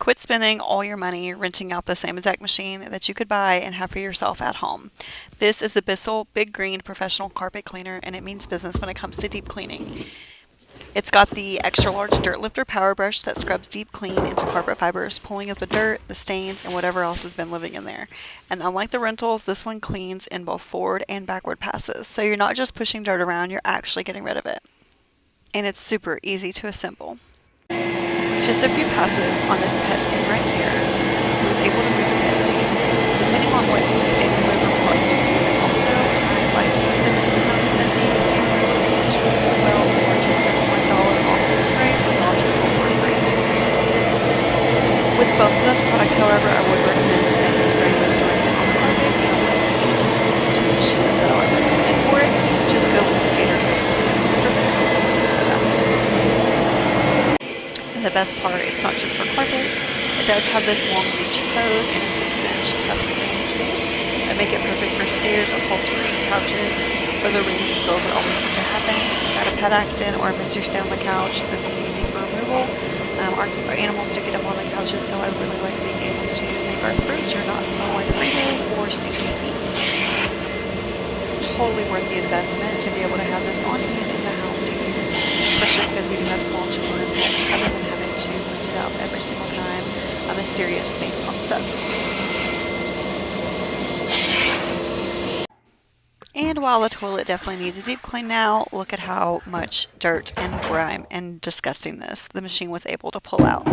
Quit spending all your money renting out the same exact machine that you could buy and have for yourself at home. This is the Bissell Big Green Professional Carpet Cleaner, and it means business when it comes to deep cleaning. It's got the extra large DirtLifter PowerBrush that scrubs deep clean into carpet fibers, pulling up the dirt, the stains, and whatever else has been living in there. And unlike the rentals, this one cleans in both forward and backward passes. So you're not just pushing dirt around, you're actually getting rid of it. And it's super easy to assemble. With just a few passes on this pet stand right here, I was able to move the pet stand depending on what stand remover product you're using. Also, I like to use the Mrs. Mountain Messy stand remover to well or just a $1 awesome spray for larger or great. With both of those products, however, I would recommend spending the spray most directly on the carpet and to the machines that I would recommend for it. Just go with the standard Bissell stand remover that comes with that. The best part, it's not just for carpet. It does have this long reach hose and a 6-inch tough span tool that make it perfect for stairs, upholstery, couches, or the range of spills that always seem to happen. Got a pet accident or a Mr. Stay on the couch, this is easy for removal. Our animals do get up on the couches, so I really like being able to make our furniture not smell like Fritos or stinky feet. It's totally worth the investment to be able to have this on hand in the house to use, especially because we do have small children and pets, other than having to rinse it out every single time a mysterious stain pops up. And while the toilet definitely needs a deep clean now, look at how much dirt and grime and disgustingness the machine was able to pull out.